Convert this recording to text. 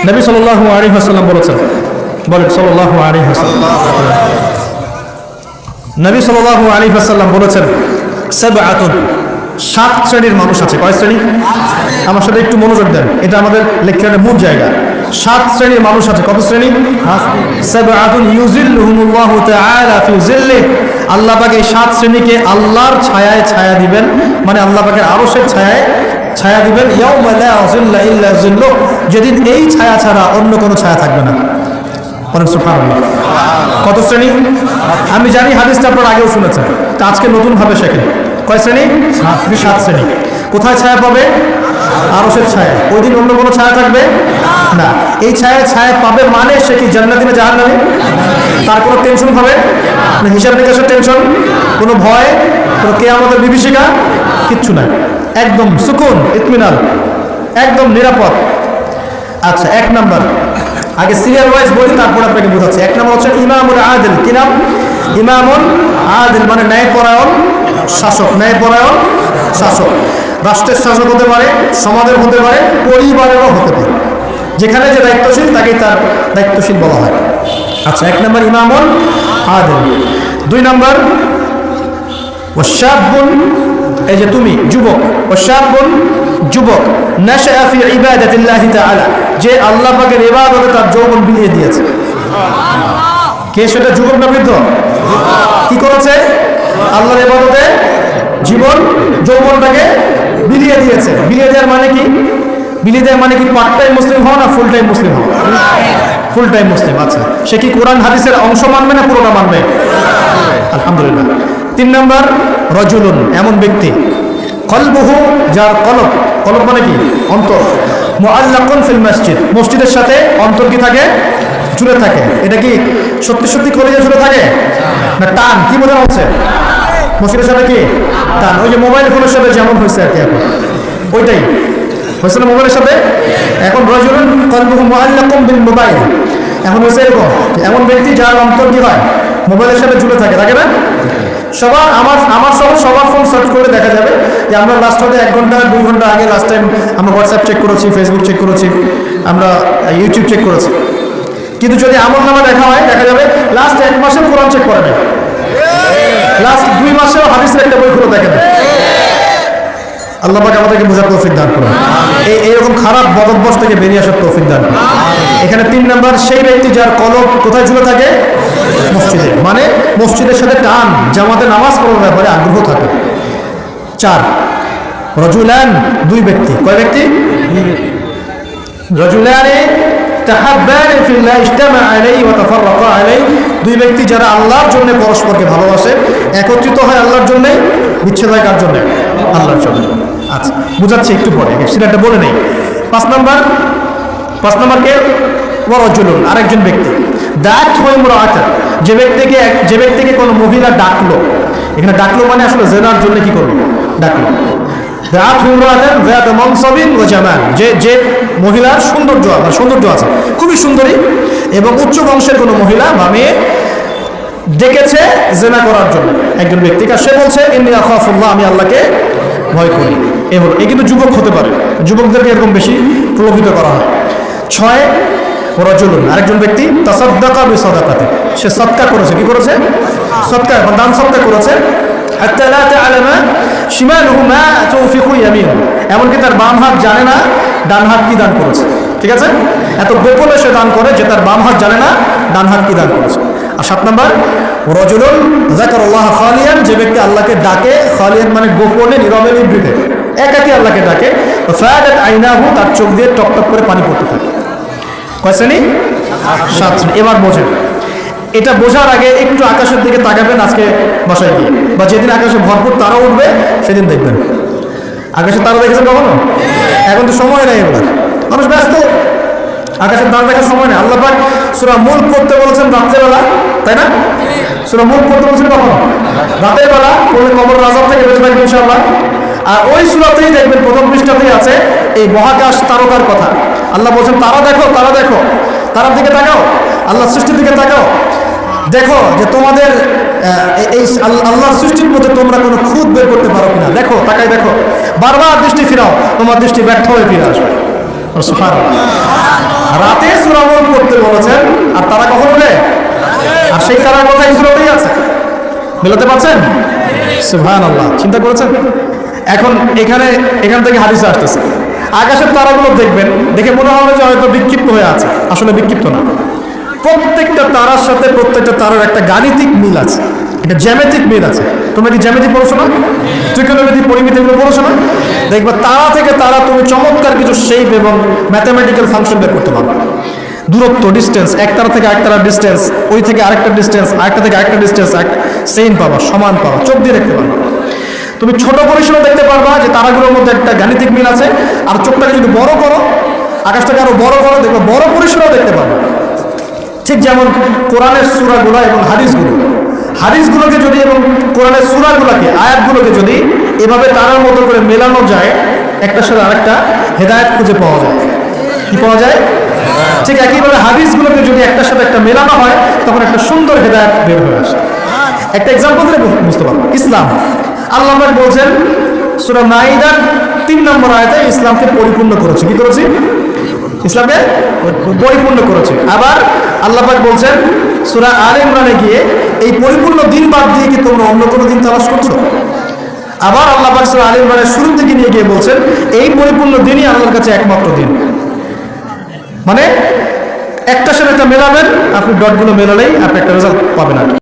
নবী সাল্লাল্লাহু আলাইহি ওয়াসাল্লাম বলেছেন, বলেন সাল্লাল্লাহু আলাইহি ওয়াসাল্লাম, নবী সাল্লাল্লাহু আলাইহি ওয়াসাল্লাম বলেছেন, সাবআতুন, 7 শ্রেণীর মানুষ আছে। কয় শ্রেণী? আমার সাথে একটু মনোযোগ দেন, এটা আমাদের লেকচারের মূল জায়গা। 7 শ্রেণীর মানুষ আছে। কত শ্রেণী? সাবআতুন ইউজিল্লুহুমুল্লাহু তাআলা ফি জিল্লিহি, আল্লাহ পাক এই 7 শ্রেণীকে আল্লাহর ছায়ায় ছায়া দিবেন, মানে আল্লাহ পাকের আরশের ছায়ায় ছায়া দিবেন। ইয়াউমা লা জিল্লা ইল্লা জিল্লুহু, যেদিন এই ছায়া ছাড়া অন্য কোনো ছায়া থাকবে না। বলেন সুবহানাল্লাহ। কত শ্রেণী? আমি জানি হাদিসটা আপনারা আগেও শুনেছেন, তা আজকে নতুন ভাবে শেখেন। কয় শ্রেণী? 7 শ্রেণী। কোথায় ছায়া পাবে? আরশের ছায়া। ওই দিন অন্য কোনো ছায়া থাকবে না। এই ছায়া ছায়া পাবে মানে সে কি জান্নাতি না জাহান্নামী? তার কোনো টেনশন হবে না, হিসাব নিকাশের টেনশন, কোনো ভয়, কোনো কিয়ামতের বিভীষিকা কিচ্ছু নাই, একদম সুকুন, ইতমিনান, একদম নিরাপদ। আচ্ছা, 1 নাম্বার, আগে সিরিয়াল ওয়াইজ বলি, তারপর আপনাকে বোঝাচ্ছি। 1 নাম্বার হচ্ছে ইমামুল আদিল। কি নাম? ইমামুল আদিল, মানে ন্যায়পরায়ণ শাসক। ন্যায়পরায়ণ শাসক, রাষ্ট্রের শাসক হতে পারে, সমাজের হতে পারে, পরিবারেরও হতে পারে। যেখানে যে দায়িত্বশীল তাকেই তার দায়িত্বশীল বলা হয়। আচ্ছা, 1 নাম্বার ইমামুল আদিল। 2 নাম্বার ওয়াশাবুন, এই যে তুমি যুবক, ওয়াশাবুন যুবক, নাশআ ফি ইবাদাতিল্লাহি তাআলা, যে আল্লাহ পাকের ইবাদতে তার যৌবন বিলিয়ে দিয়েছে। কে সেটা? যুবক না বৃদ্ধ? কি করেছে? আল্লাহর ইবাদতে জীবন যৌবনটাকে বিলিয়ে দিয়েছে। বিলিয়ে দেওয়ার মানে কি? বিলিয়ে দেওয়ার মানে কি পার্ট টাইম মুসলিম হও না ফুল টাইম মুসলিম হও? ফুল টাইম মুসলিম। আচ্ছা, সে কি কোরআন হাদিসের অংশ মানবে না পুরোটা মানবে? আলহামদুলিল্লাহ। 3 নাম্বার রাজুলুন, এমন ব্যক্তি, কলবুহু, যার কলব, কলব মানে কি? অন্তর, মুআল্লাকুন ফিল মসজিদ, মসজিদের সাথে অন্তর কি থাকে? জুড়ে থাকে। এটা কি সত্যি সত্যি কলেজে জুড়ে থাকে না টান? কি বোঝানো হচ্ছে? মসজিদের সাথে কি টান? ওই যে মোবাইল ফোনের সাথে যেমন হয়েছে আর কি, এখন ওইটাই হয়েছে না মোবাইলের সাথে। এখন রাজুলুন কলবুহু মুআল্লাকুন বিল মোবাইল, এখন হয়েছে এরকম, এমন ব্যক্তি যার অন্তর কি হয়? মোবাইলের সাথে জুড়ে থাকে, থাকে না? সবার আমার সহ সবার ফোন সার্চ করে দেখা যাবে যে আমরা লাস্ট হতে 1 ঘন্টা 2 ঘন্টা আগে লাস্ট টাইম আমরা হোয়াটসঅ্যাপ চেক করেছি, ফেসবুক চেক করেছি, আমরা ইউটিউব চেক করেছি। কিন্তু যদি আমলনামা দেখা হয়, দেখা যাবে লাস্ট 1 মাসে কোরআন চেক করে নেয়, লাস্ট 2 মাসেও হাদিসের একটা বই খুলে দেখেন। আল্লাহ পাক আমাদেরকে বোঝার তৌফিক দান করুন, এইরকম খারাপ বদ অভ্যাস থেকে বেরিয়ে আসার তৌফিক দান করুন। এখানে 3 নাম্বার, সেই ব্যক্তি যার কলব কোথায় ঝুলে থাকে? মসজিদে, মানে মসজিদের সাথে টান, জামাতে নামাজ পড়ার ব্যাপারে আগ্রহ থাকে। 4 রাজুলান, 2 ব্যক্তি। কয় ব্যক্তি? রাজুলানে তাহাব্বানি ফিল্লাহ ইজতামা আলাইহি ওয়া তাফাররাকা আলাইহি, 2 ব্যক্তি যারা আল্লাহর জন্য পরস্পরকে ভালোবাসে, একত্রিত হয় আল্লাহর জন্য, বিচ্ছেদ হয় কার জন্য? আল্লাহর জন্য। আচ্ছা, বুঝাচ্ছি একটু পরে, সেটা বলে নেই। 5 নাম্বার কে? ওয়া রাজুলুন, আরেকজন ব্যক্তি, দাত হয় মুরাআতা, যে ব্যক্তিকে কোনো মহিলা ডাকলো। এখানে ডাকলো মানে আসলে জেনার জন্য কি করলো? ডাকলো। দাত হয় মুরাআতান যাত মানসাবিন ওয়া জামাল, যে মহিলার সৌন্দর্য আছে, খুবই সুন্দরী এবং উচ্চ বংশের কোনো মহিলা বা মেয়ে ডেকেছে জেনা করার জন্য একজন ব্যক্তিকে। সে বলছে ইন্নী আখাফুল্লাহ, আমি আল্লাহকে ভয় করি। এ হলো, এ কিন্তু যুবক হতে পারে, যুবকদেরকে এরকম বেশি প্রলোভিত করা হয়। 6 রাজুলুন, আরেকজন ব্যক্তি, তাসাদ্দাকা বিসাদাকাতি, সে সদকা করেছে। কি করেছে? সদকা, দান সদকা করেছে। হাত্তা লা তা'লামা শিমালুহু মা তুনফিকু ইয়ামিনুহু, এমনকি তার বাম হাত জানে না ডান হাত কি দান করেছে। ঠিক আছে, এত গোপনে সে দান করে যে তার বাম হাত জানে না ডান হাত কি দান করেছে। আর 7 নাম্বার রাজুলুন যাকারাল্লাহ খালিয়ান, যে ব্যক্তি আল্লাহকে ডাকে, খালিয়ান মানে গোপনে, নীরবে, নিভৃতে, একাকী আল্লাহকে ডাকে। ফাদাত আইনাহু, তার চোখ দিয়ে টকটক করে পানি পড়তে থাকে। কয় শ্রেণী? 7 শ্রেণী। এবার বোঝেন, এটা বোঝার আগে একটু আকাশের দিকে তাকাবেন আজকে বাসায় গিয়ে, বা যেদিন আকাশে ভরপুর তারা উঠবে সেদিন দেখবেন। আকাশে তারা দেখেছেন কখনো? এখন তো সময় নেই, এবার মানুষ ব্যস্ত, আকাশের তারা দেখার সময় নেই। আল্লাহ পাক সূরা মুলক পড়তে বলেছেন রাত্রেবেলা, তাই না? সূরা মুলক পড়তে বলেছেন কখন? রাতের বেলা পড়লে কবরের আযাব থেকে বেঁচে থাকবে ইনশাআল্লাহ। আর ওই সূরাতেই দেখবেন প্রথম পৃষ্ঠাতেই আছে এই মহাকাশ তারকার কথা। আল্লাহ বলছেন তারা দেখো, তারা দেখো, তারার দিকে তাকাও, আল্লাহ সৃষ্টির দিকে তাকাও, দেখো যে তোমাদের এই আল্লাহর সৃষ্টির মধ্যে তোমরা কোনো খুঁত বের করতে পারো কিনা। দেখো, তাকাই দেখো, বারবার দৃষ্টি ফিরাও, তোমার দৃষ্টি ব্যর্থ হয়ে ফিরে আসবে। সুবহানাল্লাহ। আর তারা কখন উঠে? আর সেই তারার কথা এই সূরাতেই আছে। মেলাতে পারছেন? সুবহানাল্লাহ। চিন্তা করেছেন? এখন এখান থেকে হাদিসে আসতেছে, আকাশের তারাগুলো দেখবেন, দেখে মনে হবে যে হয়তো বিক্ষিপ্ত হয়ে আছে, আসলে বিক্ষিপ্ত না। প্রত্যেকটা তারার সাথে প্রত্যেকটা তারার একটা গাণিতিক মিল আছে, একটা জ্যামিতিক মিল আছে। তোমরা কি জ্যামিতি পড়ছো না? ত্রিকোণমিতি, পরিমিতি এগুলো পড়ছো না? দেখবা তারা থেকে তারা তুমি চমৎকার কিছু শেপ এবং ম্যাথমেটিক্যাল ফাংশন বের করতে পারবে। দূরত্ব, ডিস্টেন্স, এক তারা থেকে আরেক তারার ডিস্টেন্স, ওই থেকে আরেকটা ডিস্টেন্স, আরেকটা থেকে আরেকটা ডিস্টেন্স, সেম পাবা, সমান পাবা, চোখ দিয়ে দেখতে পারবা। তুমি ছোট পরিসরে দেখতে পারবা যে তারাগুলোর মধ্যে একটা গাণিতিক মিল আছে। আর চোখটাকে যদি বড় করো, আকাশটাকে আরো বড় করো, দেখবে বড় পরিসরেও দেখতে পারবা। ঠিক যেমন কোরআনের সূরাগুলো এবং হাদিসগুলোকে যদি এবং কোরআনের সূরাগুলোকে, আয়াতগুলোকে যদি এভাবে তারার মতো করে মেলানো যায়, একটার সাথে আরেকটা, হেদায়েত খুঁজে পাওয়া যায়। কি পাওয়া যায়? ঠিক একইভাবে হাদিসগুলোকে যদি একটার সাথে একটা মেলানো হয়, তখন একটা সুন্দর হেদায়েত বের হয়ে আসে। একটা এক্সাম্পল দিলে বুঝতে পারবো। ইসলাম, আল্লাহ পাক বলছেন সূরা মাইদার 3 নম্বর আয়াতে, ইসলামকে পরিপূর্ণ করেছে। কি করেছে? ইসলামকে পরিপূর্ণ করেছে। আবার আল্লাহ পাক বলছেন সূরা আলে ইমরানে গিয়ে, এই পরিপূর্ণ দিন বাদ দিয়ে কি তোমরা অন্য কোনো দিন তালাশ করছো? আবার আল্লাহ পাক সূরা আলে ইমরানের শুরুর দিকে নিয়ে গিয়ে বলছেন, এই পরিপূর্ণ দিনই আল্লাহর কাছে একমাত্র দিন। মানে একটার সাথে একটা মেলাবেন, আপনি ডটগুলো মেলালেই আপনি একটা রেজাল্ট পাবেন আর কি।